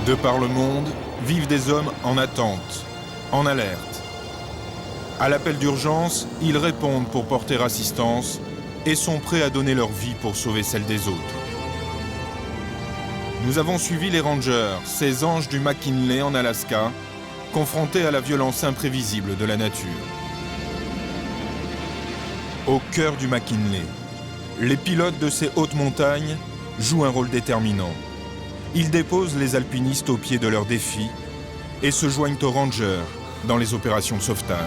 De par le monde, vivent des hommes en attente, en alerte. À l'appel d'urgence, ils répondent pour porter assistance et sont prêts à donner leur vie pour sauver celle des autres. Nous avons suivi les Rangers, ces anges du McKinley en Alaska, confrontés à la violence imprévisible de la nature. Au cœur du McKinley, les pilotes de ces hautes montagnes jouent un rôle déterminant. Ils déposent les alpinistes au pied de leurs défis et se joignent aux Rangers dans les opérations de sauvetage.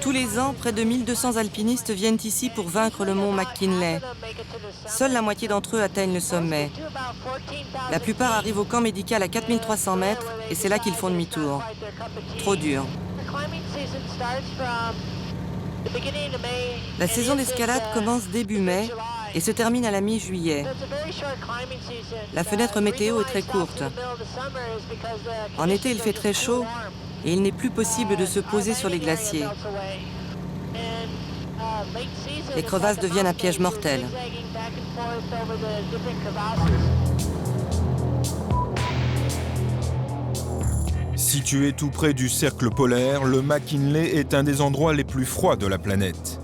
Tous les ans, près de 1200 alpinistes viennent ici pour vaincre le mont McKinley. Seule la moitié d'entre eux atteignent le sommet. La plupart arrivent au camp médical à 4300 mètres et c'est là qu'ils font demi-tour. Trop dur. La saison d'escalade commence début mai et se termine à la mi-juillet. La fenêtre météo est très courte. En été, il fait très chaud et il n'est plus possible de se poser sur les glaciers. Les crevasses deviennent un piège mortel. Situé tout près du cercle polaire, le McKinley est un des endroits les plus froids de la planète.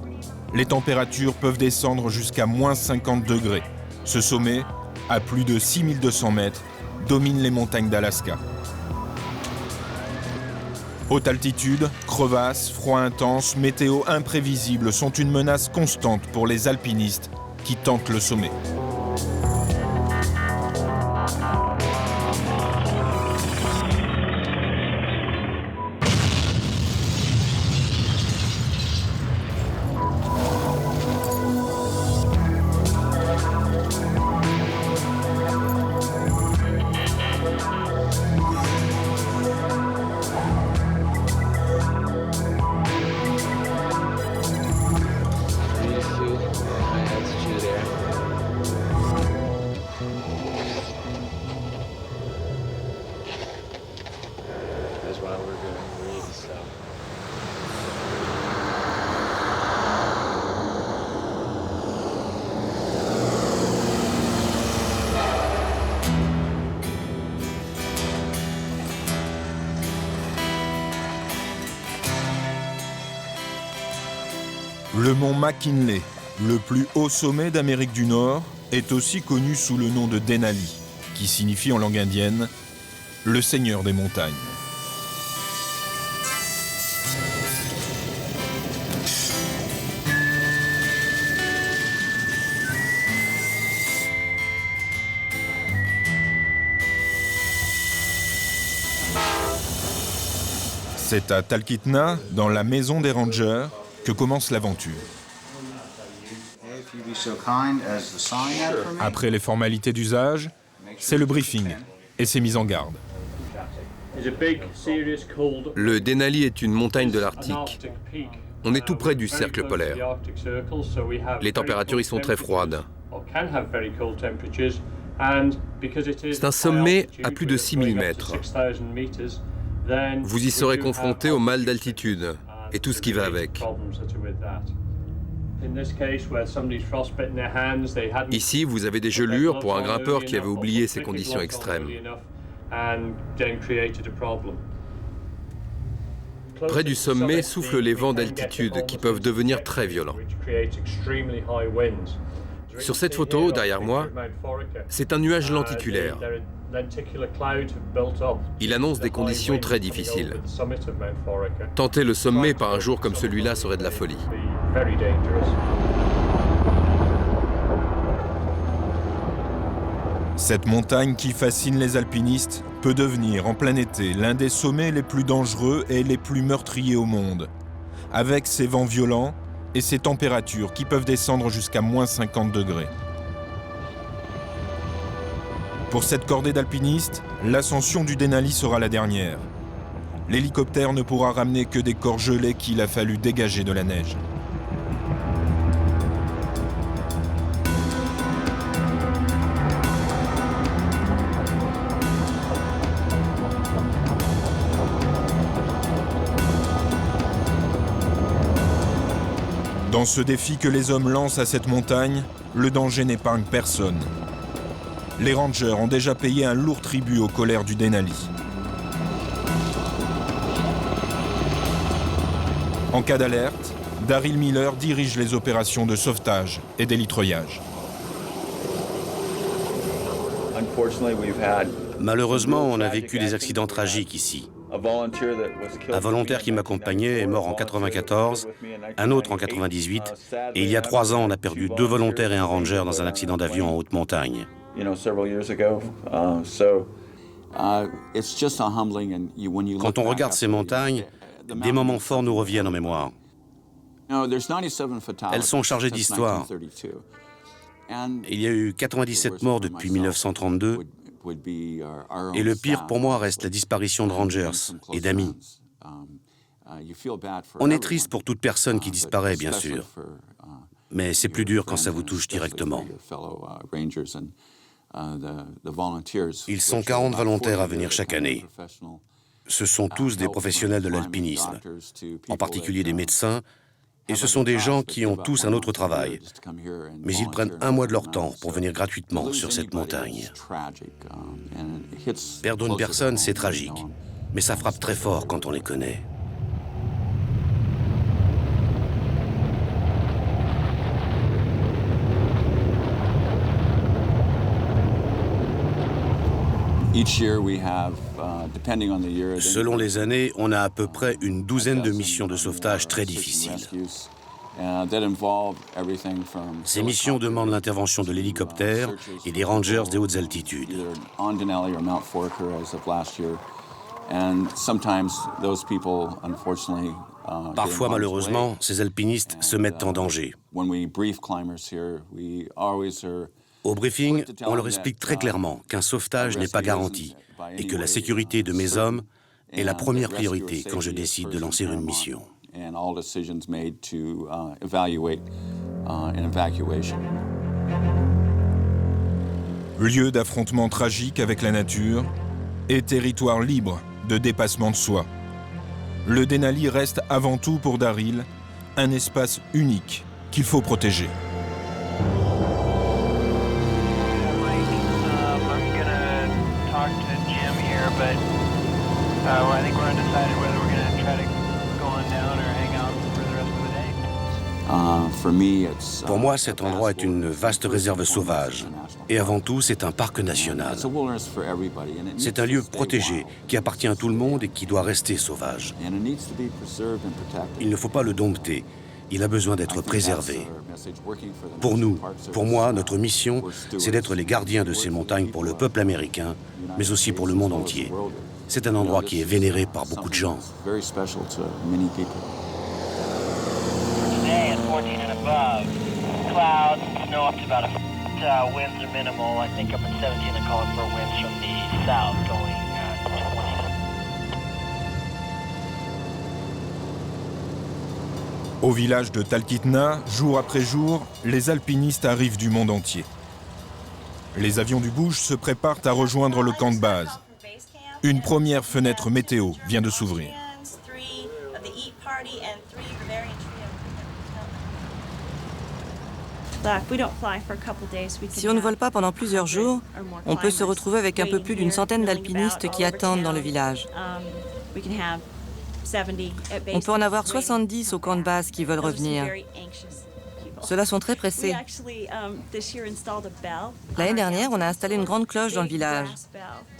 Les températures peuvent descendre jusqu'à moins 50 degrés. Ce sommet, à plus de 6200 mètres, domine les montagnes d'Alaska. Haute altitude, crevasses, froid intense, météo imprévisible sont une menace constante pour les alpinistes qui tentent le sommet. Le mont McKinley, le plus haut sommet d'Amérique du Nord, est aussi connu sous le nom de Denali, qui signifie en langue indienne « le seigneur des montagnes ». C'est à Talkeetna, dans la maison des Rangers, que commence l'aventure. Après les formalités d'usage, c'est le briefing et ses mises en garde. Le Denali est une montagne de l'Arctique. On est tout près du cercle polaire. Les températures y sont très froides. C'est un sommet à plus de 6000 mètres. Vous y serez confronté au mal d'altitude et tout ce qui va avec. Ici, vous avez des gelures pour un grimpeur qui avait oublié ces conditions extrêmes. Près du sommet soufflent les vents d'altitude qui peuvent devenir très violents. Sur cette photo, derrière moi, c'est un nuage lenticulaire. Il annonce des conditions très difficiles. Tenter le sommet par un jour comme celui-là serait de la folie. Cette montagne qui fascine les alpinistes peut devenir, en plein été, l'un des sommets les plus dangereux et les plus meurtriers au monde, avec ses vents violents et ses températures qui peuvent descendre jusqu'à moins 50 degrés. Pour cette cordée d'alpinistes, l'ascension du Denali sera la dernière. L'hélicoptère ne pourra ramener que des corps gelés qu'il a fallu dégager de la neige. Dans ce défi que les hommes lancent à cette montagne, le danger n'épargne personne. Les rangers ont déjà payé un lourd tribut aux colères du Denali. En cas d'alerte, Daryl Miller dirige les opérations de sauvetage et d'élitreuillage. Malheureusement, on a vécu des accidents tragiques ici. Un volontaire qui m'accompagnait est mort en 94, un autre en 98, et il y a 3 ans, on a perdu 2 volontaires et un ranger dans un accident d'avion en haute montagne. Quand on regarde ces montagnes, des moments forts nous reviennent en mémoire. Elles sont chargées d'histoire. Il y a eu 97 morts depuis 1932, et le pire pour moi reste la disparition de rangers et d'amis. On est triste pour toute personne qui disparaît, bien sûr, mais c'est plus dur quand ça vous touche directement. Ils sont 40 volontaires à venir chaque année. Ce sont tous des professionnels de l'alpinisme, en particulier des médecins, et ce sont des gens qui ont tous un autre travail. Mais ils prennent 1 mois de leur temps pour venir gratuitement sur cette montagne. Perdre une personne, c'est tragique, mais ça frappe très fort quand on les connaît. Selon les années, on a à peu près une douzaine de missions de sauvetage très difficiles. Ces missions demandent l'intervention de l'hélicoptère et des rangers des hautes altitudes. Parfois, malheureusement, ces alpinistes se mettent en danger. Au briefing, on leur explique très clairement qu'un sauvetage n'est pas garanti et que la sécurité de mes hommes est la première priorité quand je décide de lancer une mission. Lieu d'affrontement tragique avec la nature et territoire libre de dépassement de soi. Le Denali reste avant tout pour Daryl un espace unique qu'il faut protéger. Pour moi, cet endroit est une vaste réserve sauvage. Et avant tout, c'est un parc national. C'est un lieu protégé qui appartient à tout le monde et qui doit rester sauvage. Il ne faut pas le dompter. Il a besoin d'être préservé. Pour nous, pour moi, notre mission, c'est d'être les gardiens de ces montagnes pour le peuple américain, mais aussi pour le monde entier. C'est un endroit qui est vénéré par beaucoup de gens. Au village de Talkeetna, jour après jour, les alpinistes arrivent du monde entier. Les avions du Bush se préparent à rejoindre le camp de base. Une première fenêtre météo vient de s'ouvrir. Si on ne vole pas pendant plusieurs jours, on peut se retrouver avec un peu plus d'une centaine d'alpinistes qui attendent dans le village. On peut en avoir 70 au camp de base qui veulent revenir. Ceux-là sont très pressés. L'année dernière, on a installé une grande cloche dans le village.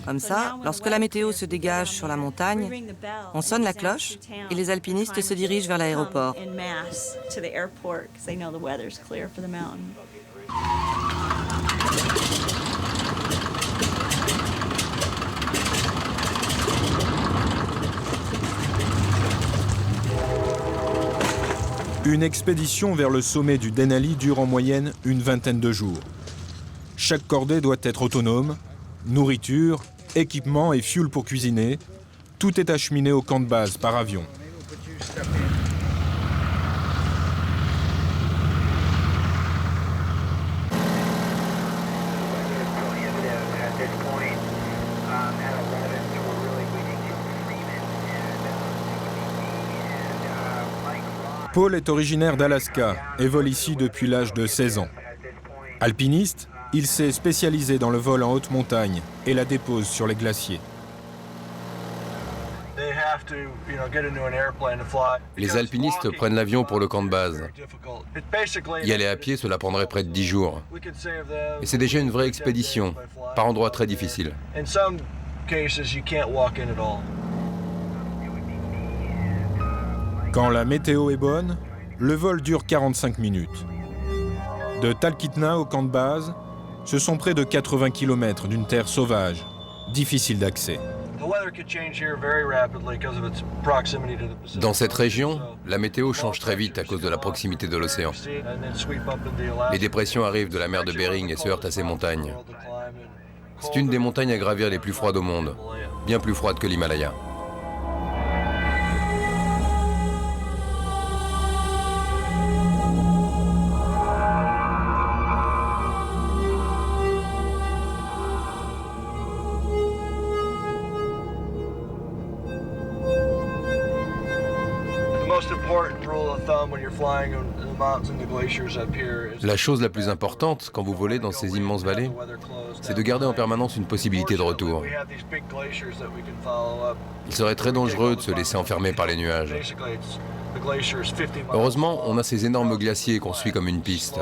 Comme ça, lorsque la météo se dégage sur la montagne, on sonne la cloche et les alpinistes se dirigent vers l'aéroport. Une expédition vers le sommet du Denali dure en moyenne une vingtaine de jours. Chaque cordée doit être autonome, nourriture, équipement et fuel pour cuisiner, tout est acheminé au camp de base par avion. Paul est originaire d'Alaska et vole ici depuis l'âge de 16 ans. Alpiniste, il s'est spécialisé dans le vol en haute montagne et la dépose sur les glaciers. Les alpinistes prennent l'avion pour le camp de base. Y aller à pied, cela prendrait près de 10 jours. Et c'est déjà une vraie expédition, par endroits très difficiles. Quand la météo est bonne, le vol dure 45 minutes. De Talkeetna au camp de base, ce sont près de 80 km d'une terre sauvage, difficile d'accès. Dans cette région, la météo change très vite à cause de la proximité de l'océan. Les dépressions arrivent de la mer de Bering et se heurtent à ces montagnes. C'est une des montagnes à gravir les plus froides au monde, bien plus froide que l'Himalaya. La chose la plus importante quand vous volez dans ces immenses vallées, c'est de garder en permanence une possibilité de retour. Il serait très dangereux de se laisser enfermer par les nuages. Heureusement, on a ces énormes glaciers qu'on suit comme une piste.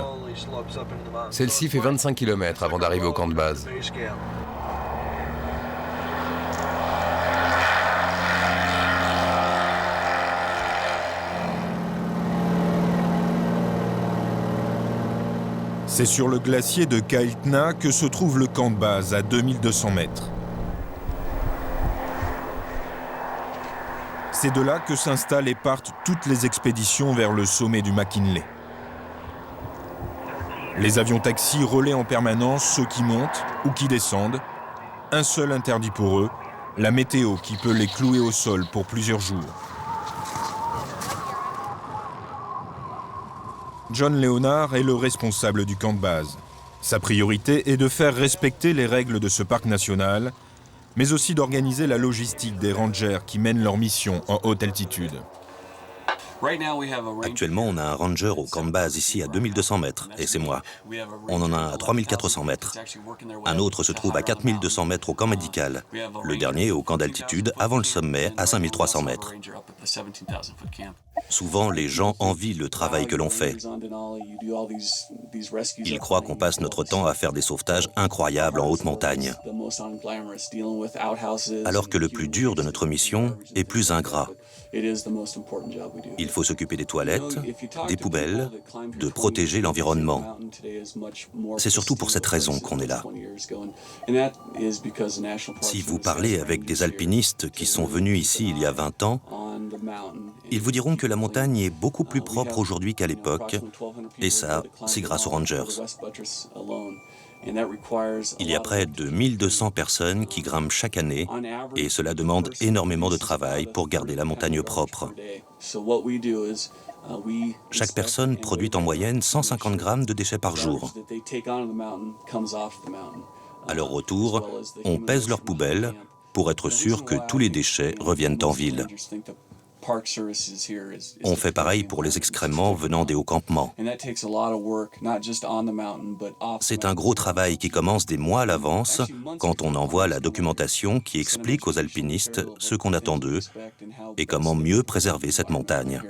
Celle-ci fait 25 km avant d'arriver au camp de base. C'est sur le glacier de Kailtna que se trouve le camp de base à 2200 mètres. C'est de là que s'installent et partent toutes les expéditions vers le sommet du McKinley. Les avions taxis relaient en permanence ceux qui montent ou qui descendent. Un seul interdit pour eux, la météo qui peut les clouer au sol pour plusieurs jours. John Leonard est le responsable du camp de base. Sa priorité est de faire respecter les règles de ce parc national, mais aussi d'organiser la logistique des rangers qui mènent leur mission en haute altitude. Actuellement, on a un ranger au camp de base ici à 2200 mètres, et c'est moi. On en a à 3400 mètres. Un autre se trouve à 4200 mètres au camp médical. Le dernier au camp d'altitude, avant le sommet, à 5300 mètres. Souvent, les gens envient le travail que l'on fait. Ils croient qu'on passe notre temps à faire des sauvetages incroyables en haute montagne. Alors que le plus dur de notre mission est plus ingrat. Il faut s'occuper des toilettes, des poubelles, de protéger l'environnement. C'est surtout pour cette raison qu'on est là. Si vous parlez avec des alpinistes qui sont venus ici il y a 20 ans, ils vous diront que la montagne est beaucoup plus propre aujourd'hui qu'à l'époque, et ça, c'est grâce aux rangers. Il y a près de 1200 personnes qui grimpent chaque année et cela demande énormément de travail pour garder la montagne propre. Chaque personne produit en moyenne 150 grammes de déchets par jour. À leur retour, on pèse leurs poubelles pour être sûr que tous les déchets reviennent en ville. On fait pareil pour les excréments venant des hauts campements. C'est un gros travail qui commence des mois à l'avance quand on envoie la documentation qui explique aux alpinistes ce qu'on attend d'eux et comment mieux préserver cette montagne.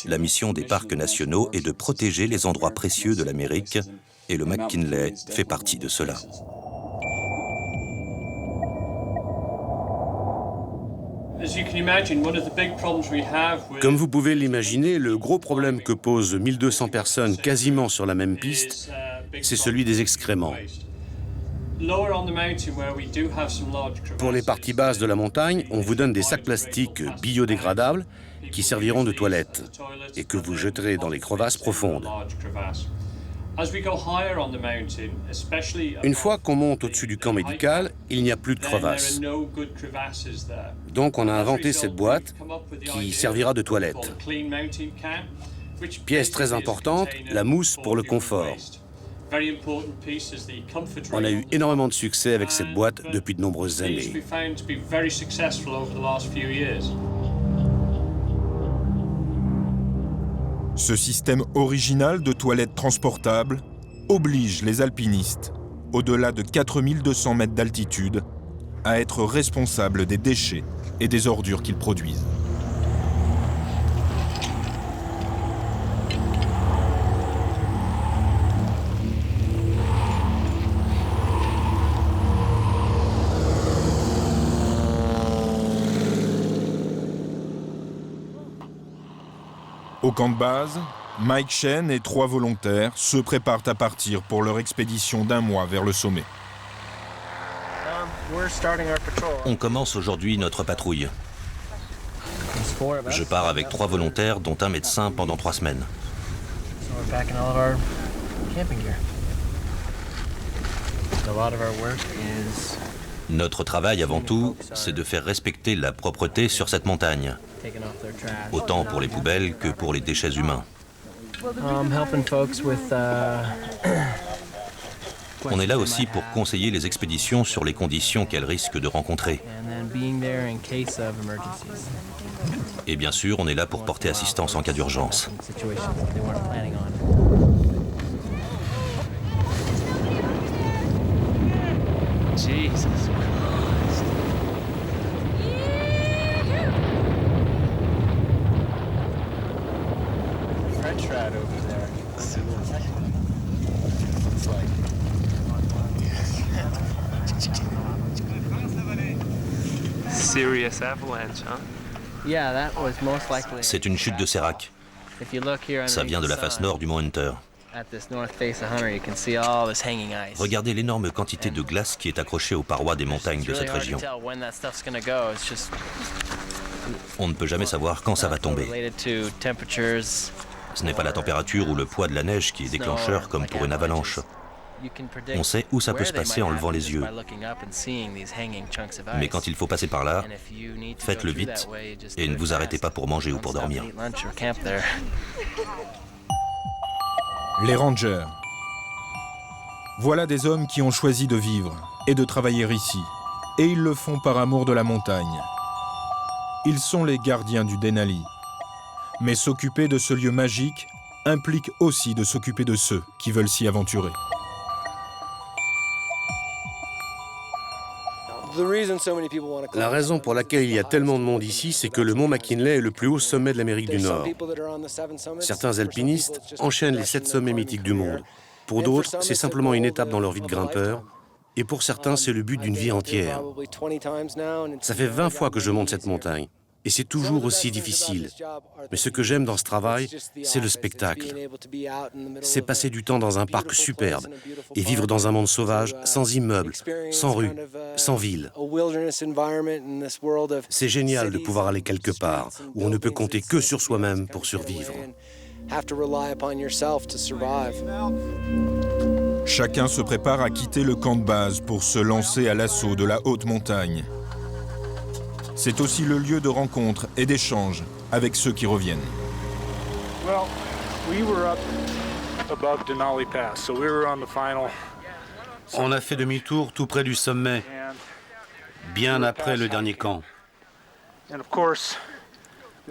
La mission des parcs nationaux est de protéger les endroits précieux de l'Amérique et le McKinley fait partie de cela. Comme vous pouvez l'imaginer, le gros problème que posent 1200 personnes quasiment sur la même piste, c'est celui des excréments. Pour les parties basses de la montagne, on vous donne des sacs plastiques biodégradables qui serviront de toilettes et que vous jeterez dans les crevasses profondes. Une fois qu'on monte au-dessus du camp médical, il n'y a plus de crevasses. Donc on a inventé cette boîte qui servira de toilette. Pièce très importante, la mousse pour le confort. On a eu énormément de succès avec cette boîte depuis de nombreuses années. Ce système original de toilettes transportables oblige les alpinistes, au-delà de 4200 mètres d'altitude, à être responsables des déchets et des ordures qu'ils produisent. Au camp de base, Mike Chen et 3 volontaires se préparent à partir pour leur expédition d'1 mois vers le sommet. On commence aujourd'hui notre patrouille. Je pars avec 3 volontaires, dont un médecin, pendant 3 semaines. Notre travail, avant tout, c'est de faire respecter la propreté sur cette montagne, autant pour les poubelles que pour les déchets humains. On est là aussi pour conseiller les expéditions sur les conditions qu'elles risquent de rencontrer. Et bien sûr, on est là pour porter assistance en cas d'urgence. Jesus Christ. French rat over there. It's like... Serious avalanche, huh? Yeah, that was most likely. C'est une chute de sérac. Ça vient de la face nord du mont Hunter. Regardez l'énorme quantité de glace qui est accrochée aux parois des montagnes de cette région. On ne peut jamais savoir quand ça va tomber. Ce n'est pas la température ou le poids de la neige qui est déclencheur comme pour une avalanche. On sait où ça peut se passer en levant les yeux. Mais quand il faut passer par là, faites-le vite et ne vous arrêtez pas pour manger ou pour dormir. Les rangers. Voilà des hommes qui ont choisi de vivre et de travailler ici. Et ils le font par amour de la montagne. Ils sont les gardiens du Denali. Mais s'occuper de ce lieu magique implique aussi de s'occuper de ceux qui veulent s'y aventurer. La raison pour laquelle il y a tellement de monde ici, c'est que le mont McKinley est le plus haut sommet de l'Amérique du Nord. Certains alpinistes enchaînent les 7 sommets mythiques du monde. Pour d'autres, c'est simplement une étape dans leur vie de grimpeur. Et pour certains, c'est le but d'une vie entière. Ça fait 20 fois que je monte cette montagne. Et c'est toujours aussi difficile. Mais ce que j'aime dans ce travail, c'est le spectacle. C'est passer du temps dans un parc superbe et vivre dans un monde sauvage, sans immeubles, sans rues, sans villes. C'est génial de pouvoir aller quelque part où on ne peut compter que sur soi-même pour survivre. Chacun se prépare à quitter le camp de base pour se lancer à l'assaut de la haute montagne. C'est aussi le lieu de rencontre et d'échange avec ceux qui reviennent. On a fait demi-tour tout près du sommet, bien après le dernier camp.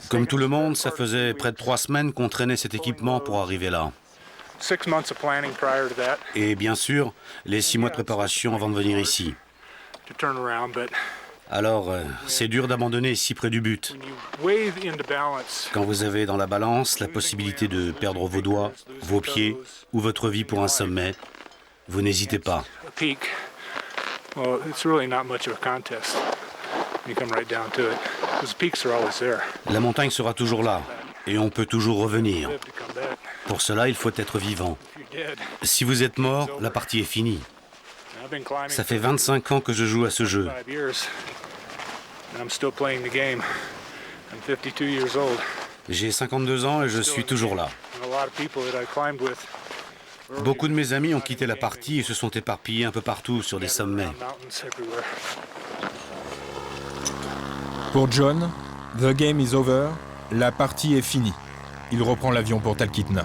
Comme tout le monde, ça faisait près de 3 semaines qu'on traînait cet équipement pour arriver là. Et bien sûr, les 6 mois de préparation avant de venir ici. Alors, c'est dur d'abandonner si près du but. Quand vous avez dans la balance la possibilité de perdre vos doigts, vos pieds ou votre vie pour un sommet, vous n'hésitez pas. La montagne sera toujours là et on peut toujours revenir. Pour cela, il faut être vivant. Si vous êtes mort, la partie est finie. Ça fait 25 ans que je joue à ce jeu. J'ai 52 ans et je suis toujours là. Beaucoup de mes amis ont quitté la partie et se sont éparpillés un peu partout sur des sommets. Pour John, the game is over, la partie est finie. Il reprend l'avion pour Talkeetna.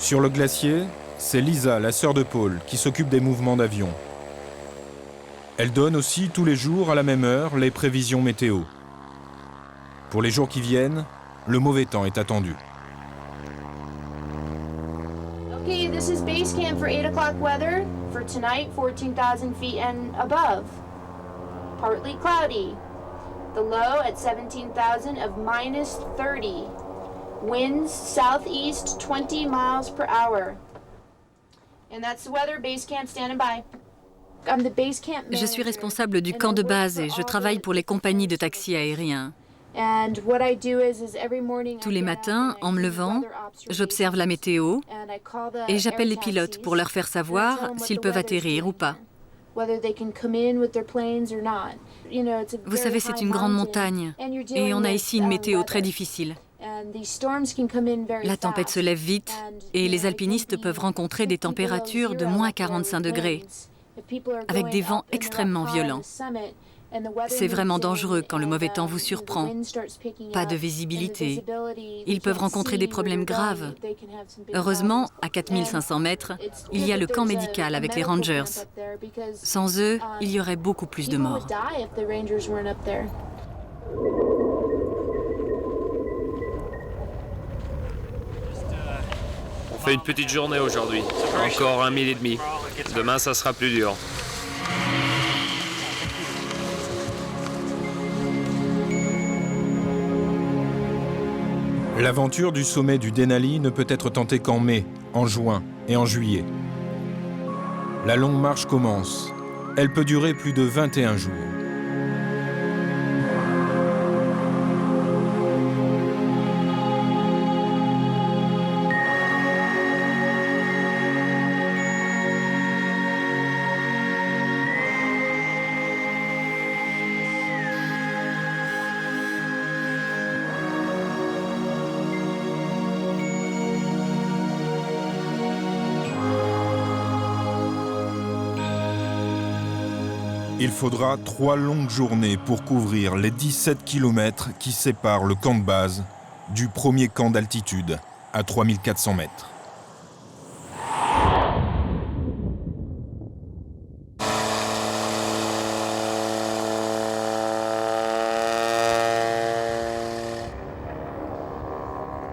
Sur le glacier, c'est Lisa, la sœur de Paul, qui s'occupe des mouvements d'avion. Elle donne aussi tous les jours à la même heure les prévisions météo. Pour les jours qui viennent, le mauvais temps est attendu. Okay, this is base camp for 8 o'clock weather. For tonight, 14,000 feet and above. Partly cloudy. The low at 17,000 of minus 30. Winds southeast 20 miles per hour. And that's the weather. Base camp standing by. I'm the base camp manager. Je suis responsable du camp de base et je travaille pour les compagnies de taxis aériens. Tous les matins, en me levant, j'observe la météo et j'appelle les pilotes pour leur faire savoir s'ils peuvent atterrir ou pas. Vous savez, c'est une grande montagne et on a ici une météo très difficile. La tempête se lève vite et les alpinistes peuvent rencontrer des températures de moins 45 degrés, avec des vents extrêmement violents. C'est vraiment dangereux quand le mauvais temps vous surprend. Pas de visibilité. Ils peuvent rencontrer des problèmes graves. Heureusement, à 4500 mètres, il y a le camp médical avec les Rangers. Sans eux, il y aurait beaucoup plus de morts. On fait une petite journée aujourd'hui. Encore 1 mille et demi. Demain, ça sera plus dur. L'aventure du sommet du Denali ne peut être tentée qu'en mai, en juin et en juillet. La longue marche commence. Elle peut durer plus de 21 jours. Il faudra 3 longues journées pour couvrir les 17 km qui séparent le camp de base du premier camp d'altitude à 3400 mètres.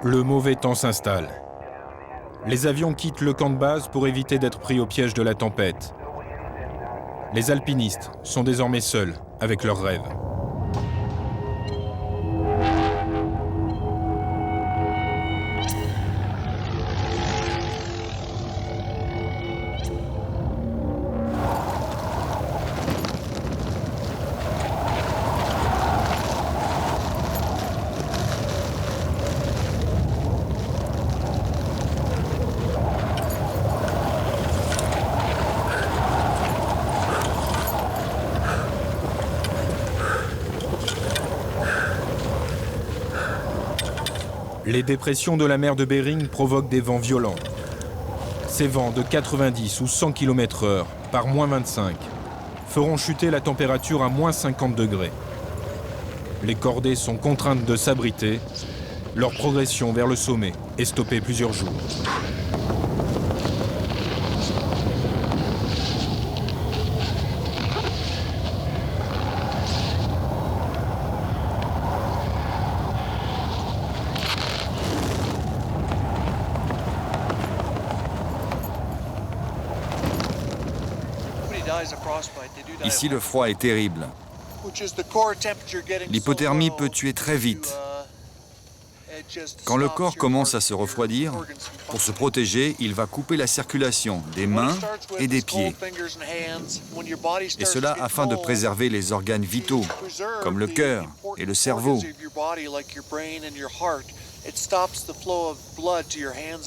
Le mauvais temps s'installe. Les avions quittent le camp de base pour éviter d'être pris au piège de la tempête. Les alpinistes sont désormais seuls avec leurs rêves. Les dépressions de la mer de Bering provoquent des vents violents. Ces vents de 90 ou 100 km/h par moins 25 feront chuter la température à moins 50 degrés. Les cordées sont contraintes de s'abriter. Leur progression vers le sommet est stoppée plusieurs jours. Ici, le froid est terrible. L'hypothermie peut tuer très vite. Quand le corps commence à se refroidir, pour se protéger, il va couper la circulation des mains et des pieds. Et cela afin de préserver les organes vitaux, comme le cœur et le cerveau.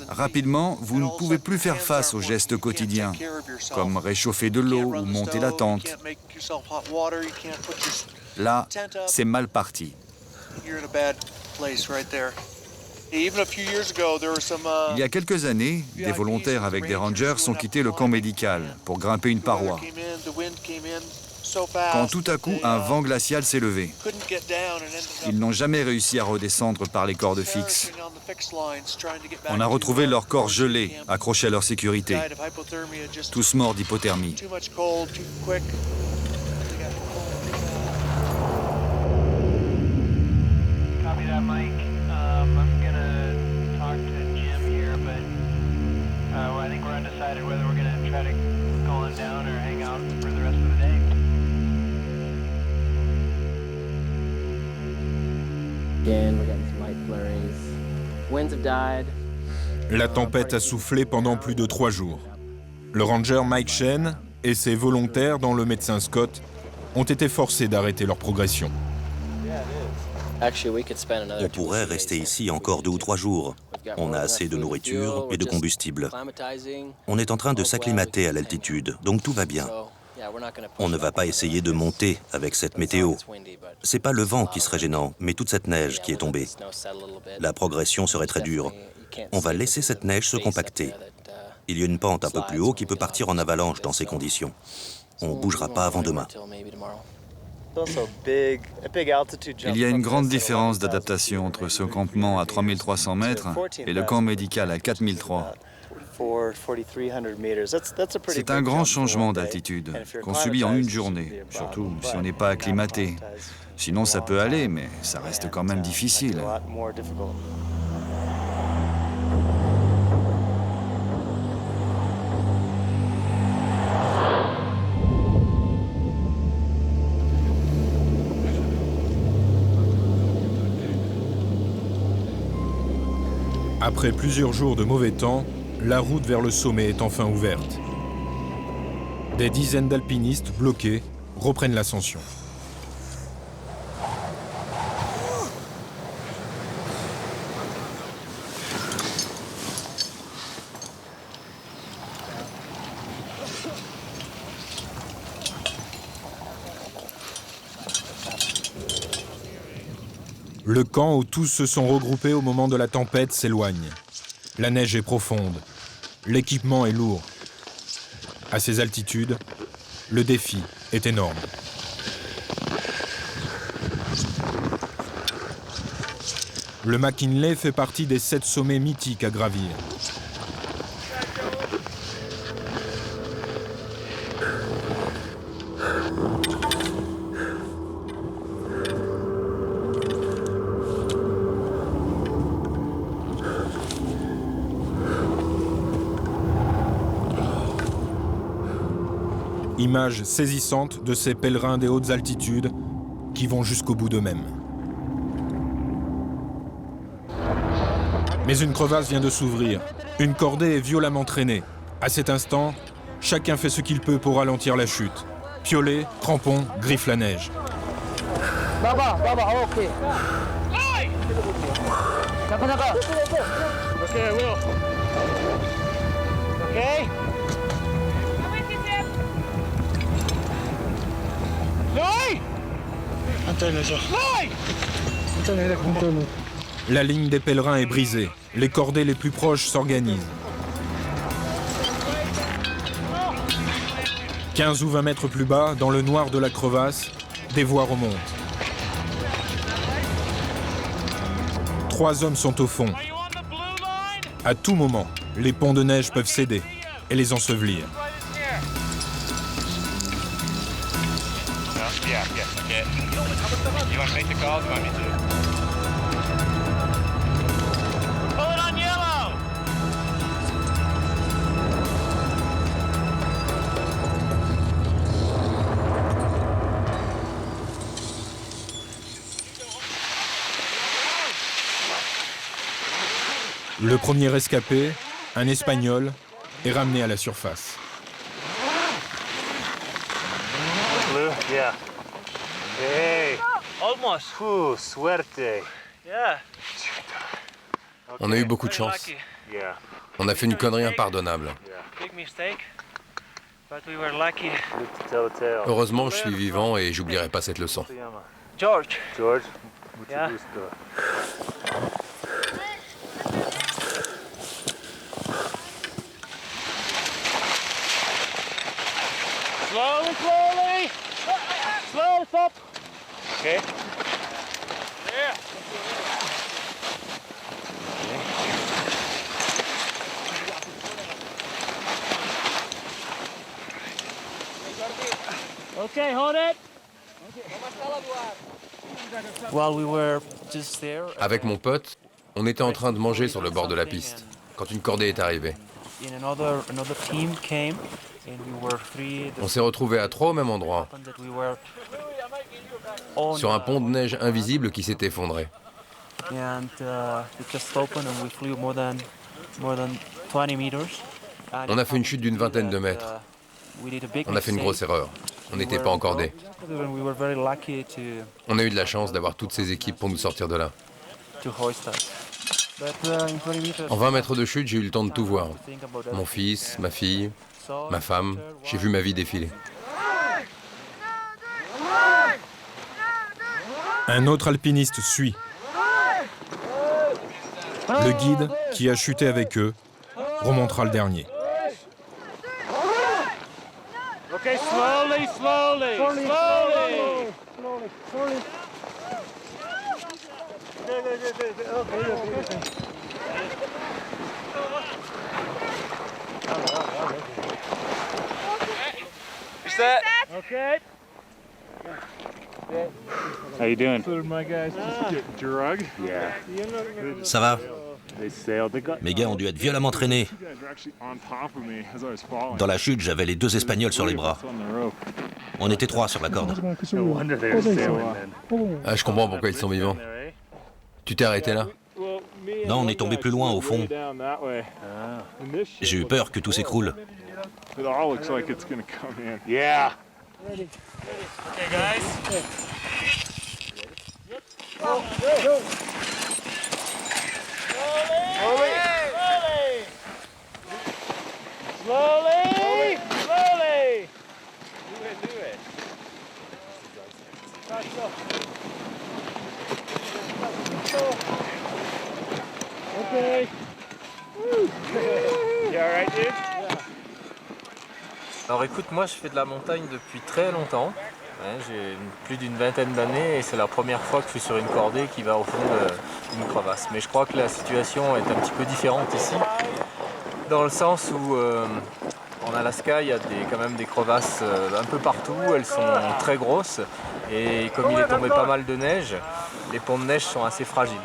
Rapidement, vous ne pouvez plus faire face aux gestes quotidiens, comme réchauffer de l'eau ou monter la tente. Là, c'est mal parti. Il y a quelques années, des volontaires avec des rangers ont quitté le camp médical pour grimper une paroi. quand tout à coup un vent glacial s'est levé. Ils n'ont jamais réussi à redescendre par les cordes fixes. On a retrouvé leurs corps gelés, accrochés à leur sécurité. Tous morts d'hypothermie. La tempête a soufflé pendant plus de 3 jours. Le ranger Mike Shen et ses volontaires, dont le médecin Scott, ont été forcés d'arrêter leur progression. On pourrait rester ici encore 2 ou 3 jours. On a assez de nourriture et de combustible. On est en train de s'acclimater à l'altitude, donc tout va bien. On ne va pas essayer de monter avec cette météo. C'est pas le vent qui serait gênant, mais toute cette neige qui est tombée. La progression serait très dure. On va laisser cette neige se compacter. Il y a une pente un peu plus haut qui peut partir en avalanche dans ces conditions. On ne bougera pas avant demain. Il y a une grande différence d'adaptation entre ce campement à 3300 mètres et le camp médical à 4003. C'est un grand changement d'altitude qu'on subit en une journée, surtout si on n'est pas acclimaté. Sinon ça peut aller, mais ça reste quand même difficile. Après plusieurs jours de mauvais temps, la route vers le sommet est enfin ouverte. Des dizaines d'alpinistes bloqués reprennent l'ascension. Le camp où tous se sont regroupés au moment de la tempête s'éloigne. La neige est profonde. L'équipement est lourd. À ces altitudes, le défi est énorme. Le McKinley fait partie des 7 sommets mythiques à gravir. Image saisissante de ces pèlerins des hautes altitudes qui vont jusqu'au bout d'eux-mêmes. Mais une crevasse vient de s'ouvrir. Une cordée est violemment traînée. À cet instant, chacun fait ce qu'il peut pour ralentir la chute. Piolets, crampons, griffent la neige. ok. Ok, Will. Ok. La ligne des pèlerins est brisée. Les cordées les plus proches s'organisent. 15 ou 20 mètres plus bas, dans le noir de la crevasse, des voies remontent. 3 hommes sont au fond. À tout moment, les ponts de neige peuvent céder et les ensevelir. Le premier rescapé, un Espagnol, est ramené à la surface. Yeah. Hey. Almost. Suerte. Yeah. On a eu beaucoup de chance. On a fait une connerie impardonnable. Big mistake. But we were lucky. Heureusement, je suis vivant et j'oublierai pas cette leçon. George. Yeah. Slowly, slowly. Okay. Okay, hold it. While we were just there, Avec mon pote, on était en train de manger sur le bord de la piste, quand une cordée est arrivée. another team came, and we were three. On s'est retrouvés à 3 au même endroit, That we were on, sur un pont de neige invisible qui s'est effondré. and it just opened, and we flew more than 20 meters. And On a fait une chute d'une vingtaine de mètres. we did a big On a fait une grosse erreur. On n'était pas encordés. We were very lucky On a eu de la chance d'avoir toutes ces équipes pour nous sortir de là. to hoist us. But in 20 meters, En 20 mètres de chute, j'ai eu le temps de tout voir. Mon fils, ma fille, ma femme, j'ai vu ma vie défiler. Un autre alpiniste suit. Le guide, qui a chuté avec eux, remontera le dernier. Okay, slowly, slowly, slowly. Set. Okay. How you doing? My guys just get drug. Yeah. Ça va? They sailed. They got. Mes gars ont dû être violemment traînés. You guys were actually on top of me as I was falling. Dans la chute, j'avais les 2 Espagnols sur les bras. On the rope. On était 3 sur la corde. No wonder they were sailing then. Ah, je comprends pourquoi ils sont vivants. Tu t'es arrêté là? Non, on est tombé plus loin au fond. J'ai eu peur que tout s'écroule. It all looks like it's gonna come in. Yeah. Okay, guys. Slowly, slowly. Do it. Okay. You all right, dude? Alors écoute, moi je fais de la montagne depuis très longtemps. J'ai plus d'une vingtaine d'années et c'est la première fois que je suis sur une cordée qui va au fond d'une crevasse. Mais je crois que la situation est un petit peu différente ici, dans le sens où en Alaska il y a quand même des crevasses un peu partout, elles sont très grosses et comme il est tombé pas mal de neige, les ponts de neige sont assez fragiles.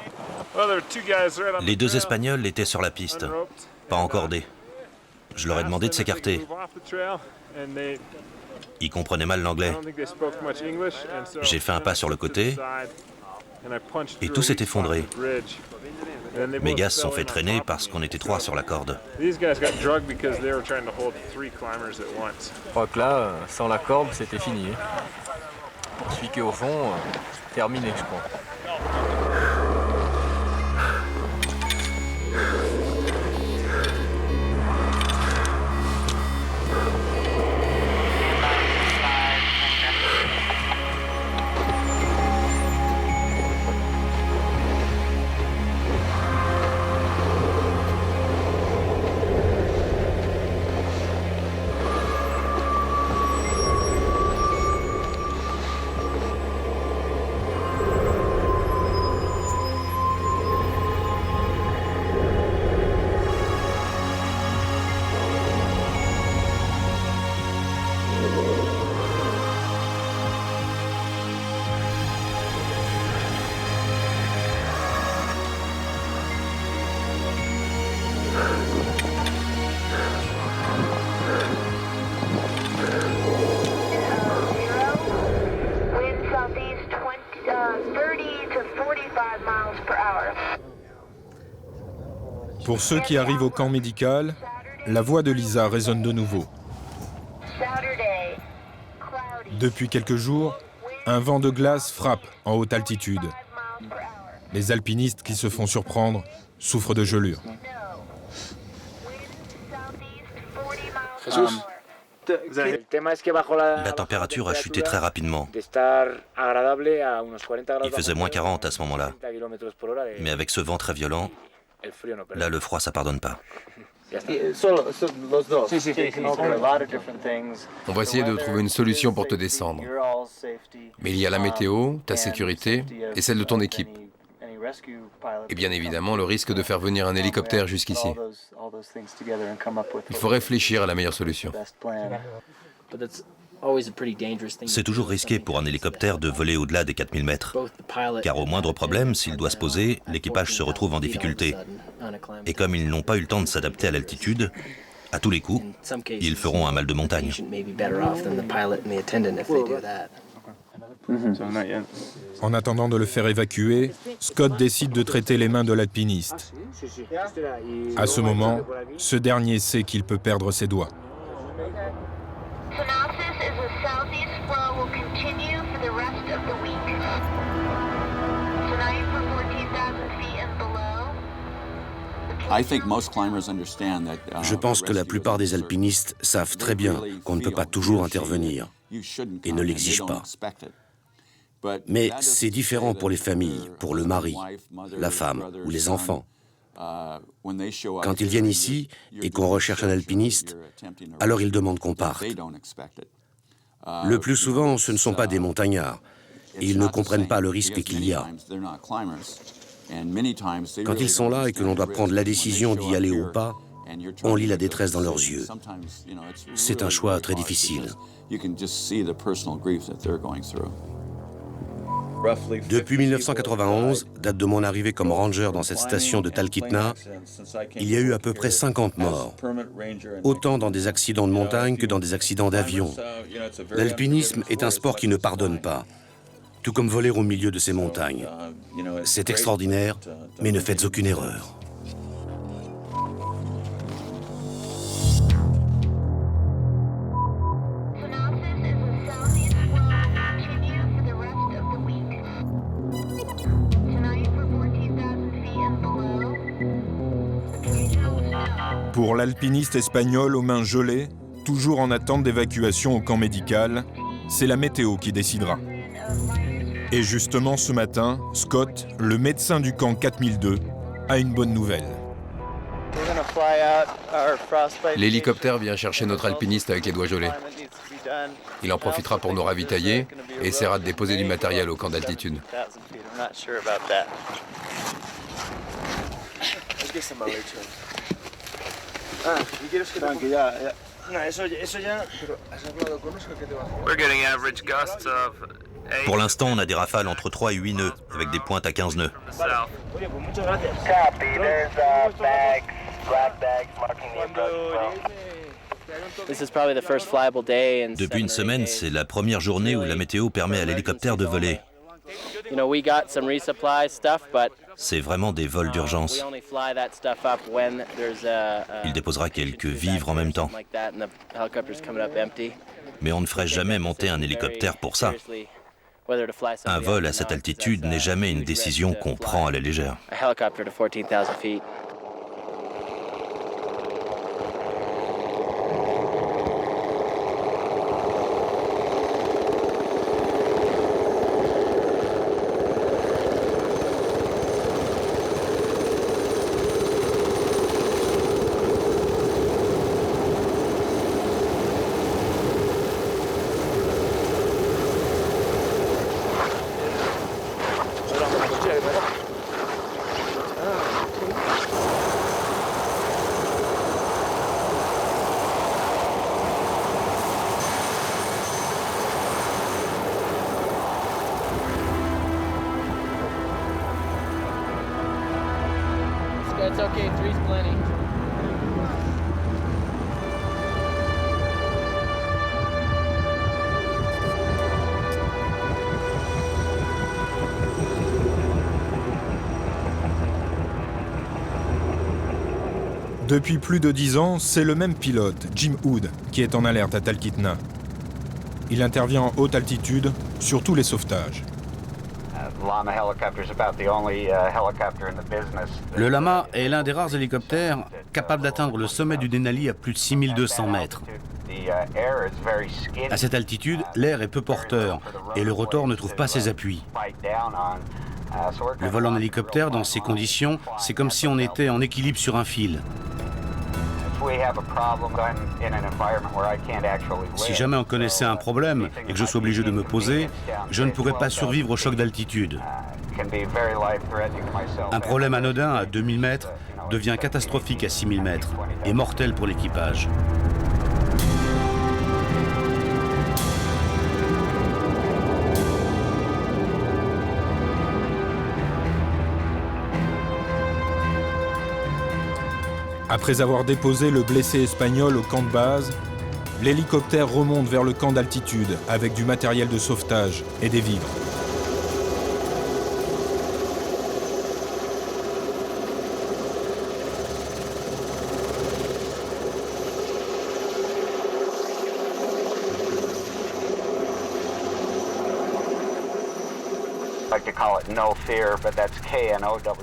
Les 2 Espagnols étaient sur la piste, pas encordés. Je leur ai demandé de s'écarter. Ils comprenaient mal l'anglais. J'ai fait un pas sur le côté et tout s'est effondré. Mes gars se sont fait traîner parce qu'on était 3 sur la corde. Je crois que là, sans la corde, c'était fini. Celui qui est au fond, terminé, je crois. Pour ceux qui arrivent au camp médical, la voix de Lisa résonne de nouveau. Depuis quelques jours, un vent de glace frappe en haute altitude. Les alpinistes qui se font surprendre souffrent de gelures. La température a chuté très rapidement. Il faisait moins 40 à ce moment-là. Mais avec ce vent très violent, Là, le froid, ça pardonne pas. On va essayer de trouver une solution pour te descendre. Mais il y a la météo, ta sécurité et celle de ton équipe. Et bien évidemment, le risque de faire venir un hélicoptère jusqu'ici. Il faut réfléchir à la meilleure solution. C'est toujours risqué pour un hélicoptère de voler au-delà des 4000 mètres. Car au moindre problème, s'il doit se poser, l'équipage se retrouve en difficulté. Et comme ils n'ont pas eu le temps de s'adapter à l'altitude, à tous les coups, ils feront un mal de montagne. En attendant de le faire évacuer, Scott décide de traiter les mains de l'alpiniste. À ce moment, ce dernier sait qu'il peut perdre ses doigts. Je pense que la plupart des alpinistes savent très bien qu'on ne peut pas toujours intervenir et ne l'exigent pas. Mais c'est différent pour les familles, pour le mari, la femme ou les enfants. Quand ils viennent ici et qu'on recherche un alpiniste, alors ils demandent qu'on parte. Le plus souvent, ce ne sont pas des montagnards et ils ne comprennent pas le risque qu'il y a. Quand ils sont là et que l'on doit prendre la décision d'y aller ou pas, on lit la détresse dans leurs yeux. C'est un choix très difficile. Depuis 1991, date de mon arrivée comme ranger dans cette station de Talkeetna, il y a eu à peu près 50 morts, autant dans des accidents de montagne que dans des accidents d'avion. L'alpinisme est un sport qui ne pardonne pas, tout comme voler au milieu de ces montagnes. C'est extraordinaire, mais ne faites aucune erreur. Pour l'alpiniste espagnol aux mains gelées, toujours en attente d'évacuation au camp médical, c'est la météo qui décidera. Et justement ce matin, Scott, le médecin du camp 4002, a une bonne nouvelle. L'hélicoptère vient chercher notre alpiniste avec les doigts gelés. Il en profitera pour nous ravitailler et essaiera de déposer du matériel au camp d'altitude. Pour l'instant, on a des rafales entre 3 et 8 nœuds, avec des pointes à 15 nœuds. Depuis une semaine, c'est la première journée où la météo permet à l'hélicoptère de voler. C'est vraiment des vols d'urgence. Il déposera quelques vivres en même temps. Mais on ne ferait jamais monter un hélicoptère pour ça. Un vol à cette altitude n'est jamais une décision qu'on prend à la légère. It's okay, three's plenty. Depuis plus de 10 ans, c'est le même pilote, Jim Hood, qui est en alerte à Talkeetna. Il intervient en haute altitude sur tous les sauvetages. Le Lama est l'un des rares hélicoptères capables d'atteindre le sommet du Denali à plus de 6200 mètres. À cette altitude, l'air est peu porteur et le rotor ne trouve pas ses appuis. Le vol en hélicoptère, dans ces conditions, c'est comme si on était en équilibre sur un fil. Si jamais on connaissait un problème et que je sois obligé de me poser, je ne pourrais pas survivre au choc d'altitude. Un problème anodin à 2000 mètres devient catastrophique à 6000 mètres et mortel pour l'équipage. Après avoir déposé le blessé espagnol au camp de base, l'hélicoptère remonte vers le camp d'altitude avec du matériel de sauvetage et des vivres.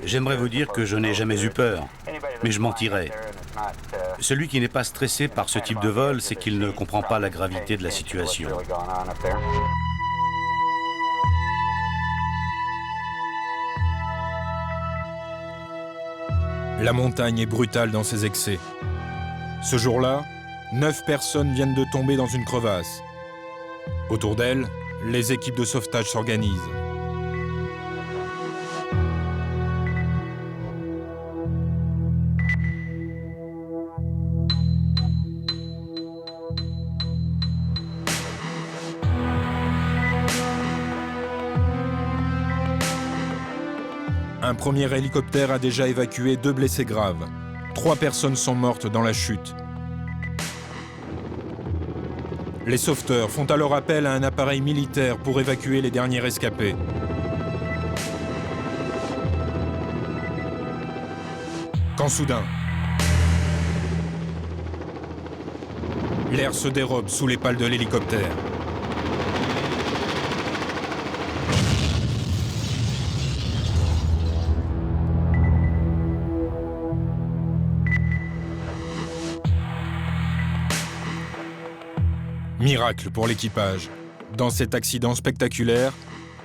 J'aimerais vous dire que je n'ai jamais eu peur, mais je mentirais. Celui qui n'est pas stressé par ce type de vol, c'est qu'il ne comprend pas la gravité de la situation. La montagne est brutale dans ses excès. Ce jour-là, 9 personnes viennent de tomber dans une crevasse. Autour d'elles, les équipes de sauvetage s'organisent. Un premier hélicoptère a déjà évacué 2 blessés graves. 3 personnes sont mortes dans la chute. Les sauveteurs font alors appel à un appareil militaire pour évacuer les derniers rescapés. Quand soudain, l'air se dérobe sous les pales de l'hélicoptère. Miracle pour l'équipage. Dans cet accident spectaculaire,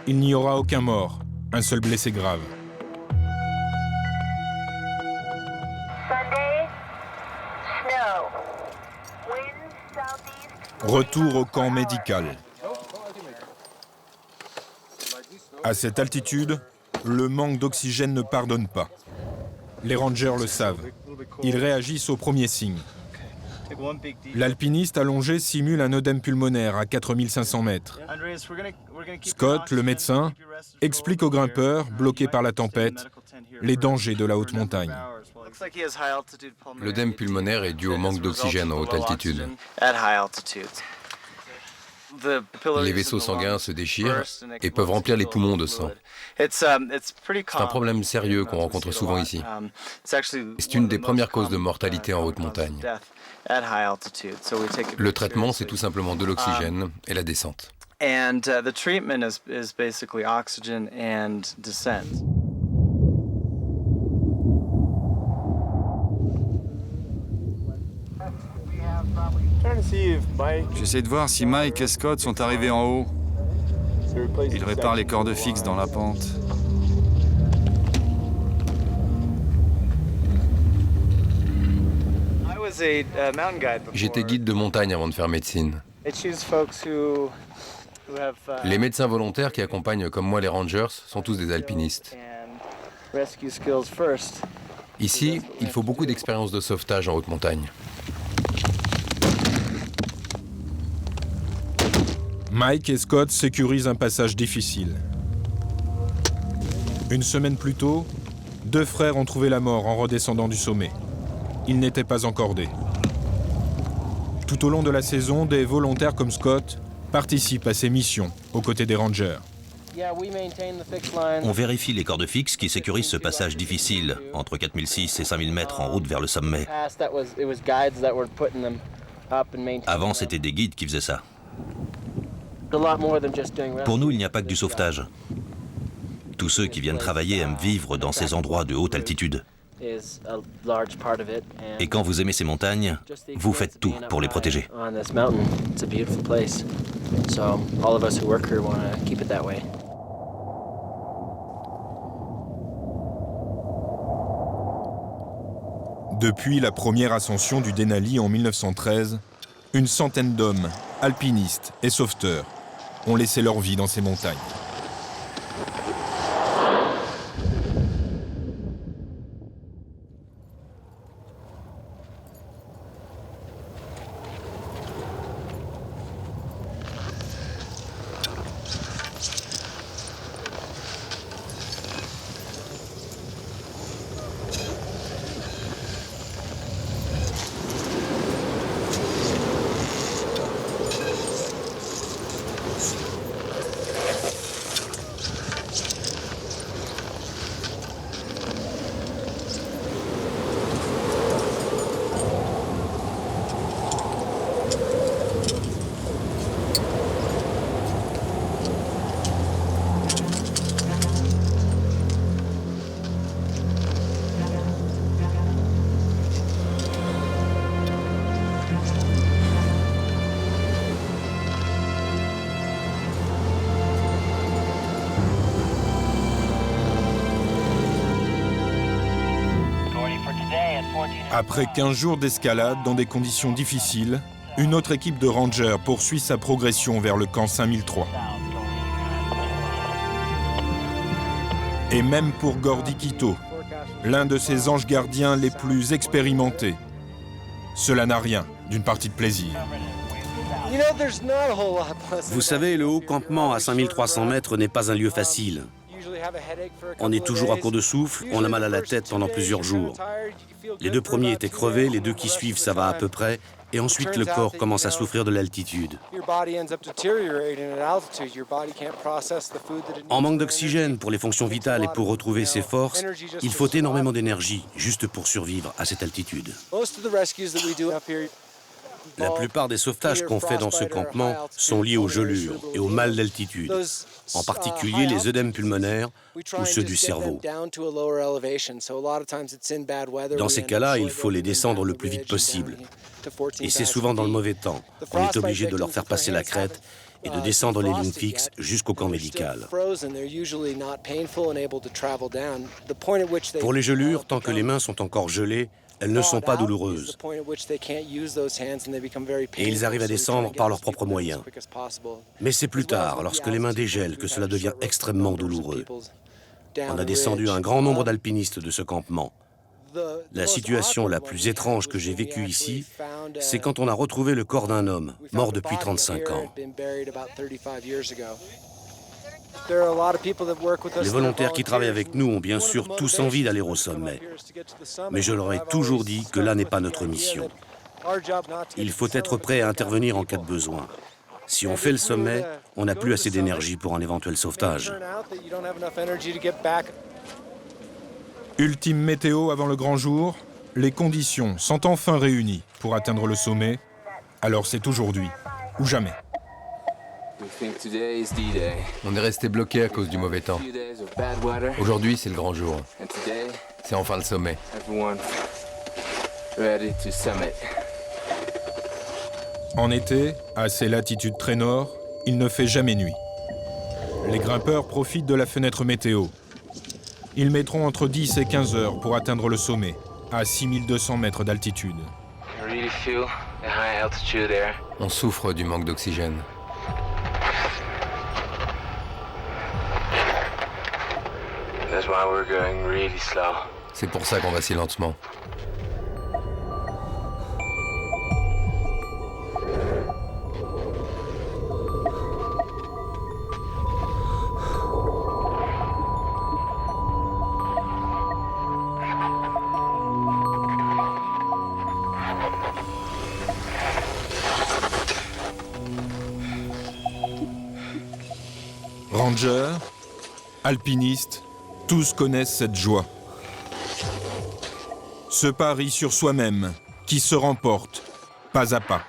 il n'y aura aucun mort, un seul blessé grave. Retour au camp médical. À cette altitude, le manque d'oxygène ne pardonne pas. Les rangers le savent. Ils réagissent aux premiers signes. L'alpiniste allongé simule un œdème pulmonaire à 4500 mètres. Scott, le médecin, explique aux grimpeurs, bloqués par la tempête, les dangers de la haute montagne. L'œdème pulmonaire est dû au manque d'oxygène en haute altitude. Les vaisseaux sanguins se déchirent et peuvent remplir les poumons de sang. C'est un problème sérieux qu'on rencontre souvent ici. C'est une des premières causes de mortalité en haute montagne. Le traitement, c'est tout simplement de l'oxygène et la descente. J'essaie de voir si Mike et Scott sont arrivés en haut. Ils réparent les cordes fixes dans la pente. J'étais guide de montagne avant de faire médecine. Les médecins volontaires qui accompagnent comme moi les rangers sont tous des alpinistes. Ici, il faut beaucoup d'expérience de sauvetage en haute montagne. Mike et Scott sécurisent un passage difficile. Une semaine plus tôt, 2 frères ont trouvé la mort en redescendant du sommet. Ils n'étaient pas encordés. Tout au long de la saison, des volontaires comme Scott participent à ces missions aux côtés des rangers. On vérifie les cordes fixes qui sécurisent ce passage difficile, entre 4006 et 5000 mètres en route vers le sommet. Avant, c'était des guides qui faisaient ça. Pour nous, il n'y a pas que du sauvetage. Tous ceux qui viennent travailler aiment vivre dans ces endroits de haute altitude. Et quand vous aimez ces montagnes, vous faites tout pour les protéger. Depuis la première ascension du Denali en 1913, une centaine d'hommes, alpinistes et sauveteurs, ont laissé leur vie dans ces montagnes. Après 15 jours d'escalade dans des conditions difficiles, une autre équipe de rangers poursuit sa progression vers le camp 5003. Et même pour Gordy Quito, l'un de ses anges gardiens les plus expérimentés, cela n'a rien d'une partie de plaisir. Vous savez, le haut campement à 5300 mètres n'est pas un lieu facile. On est toujours à court de souffle, on a mal à la tête pendant plusieurs jours. Les 2 premiers étaient crevés, les 2 qui suivent, ça va à peu près, et ensuite le corps commence à souffrir de l'altitude. En manque d'oxygène pour les fonctions vitales et pour retrouver ses forces, il faut énormément d'énergie juste pour survivre à cette altitude. La plupart des sauvetages qu'on fait dans ce campement sont liés aux gelures et au mal d'altitude, en particulier les œdèmes pulmonaires ou ceux du cerveau. Dans ces cas-là, il faut les descendre le plus vite possible. Et c'est souvent dans le mauvais temps. On est obligé de leur faire passer la crête et de descendre les lignes fixes jusqu'au camp médical. Pour les gelures, tant que les mains sont encore gelées, elles ne sont pas douloureuses. Et ils arrivent à descendre par leurs propres moyens. Mais c'est plus tard, lorsque les mains dégèlent, que cela devient extrêmement douloureux. On a descendu un grand nombre d'alpinistes de ce campement. La situation la plus étrange que j'ai vécue ici, c'est quand on a retrouvé le corps d'un homme, mort depuis 35 ans. Les volontaires qui travaillent avec nous ont bien sûr tous envie d'aller au sommet. Mais je leur ai toujours dit que là n'est pas notre mission. Il faut être prêt à intervenir en cas de besoin. Si on fait le sommet, on n'a plus assez d'énergie pour un éventuel sauvetage. Ultime météo avant le grand jour, les conditions sont enfin réunies pour atteindre le sommet, alors c'est aujourd'hui ou jamais. On est resté bloqué à cause du mauvais temps. Aujourd'hui, c'est le grand jour. C'est enfin le sommet. En été, à ces latitudes très nord, il ne fait jamais nuit. Les grimpeurs profitent de la fenêtre météo. Ils mettront entre 10 et 15 heures pour atteindre le sommet, à 6200 mètres d'altitude. On souffre du manque d'oxygène. C'est pour ça qu'on va si lentement. Rangers, alpinistes, tous connaissent cette joie. Ce pari sur soi-même qui se remporte pas à pas.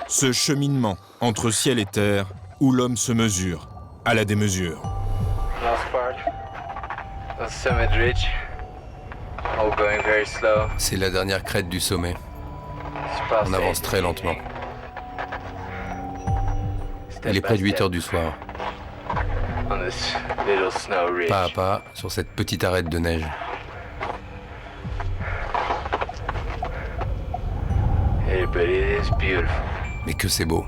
Ce cheminement entre ciel et terre où l'homme se mesure à la démesure. C'est la dernière crête du sommet. On avance très lentement. Il est près de 8 heures du soir. Pas à pas sur cette petite arête de neige. Mais que c'est beau.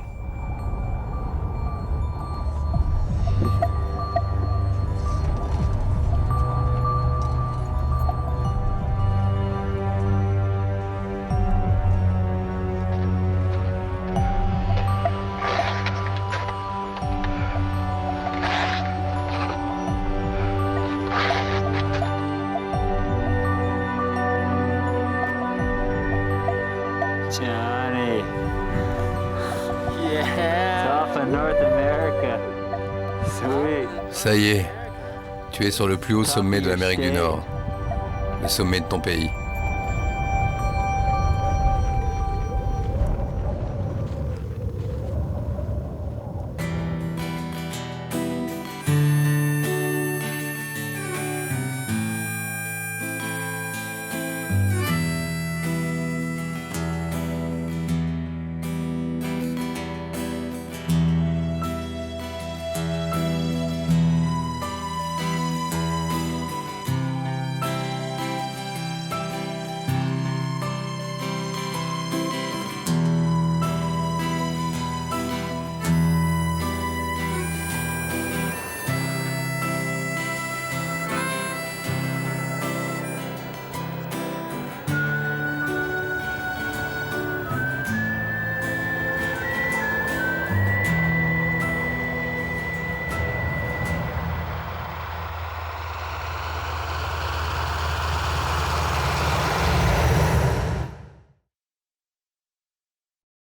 Johnny. Yeah. Top of North America. Sweet. Ça y est, tu es sur le plus haut sommet de l'Amérique du Nord. Le sommet de ton pays.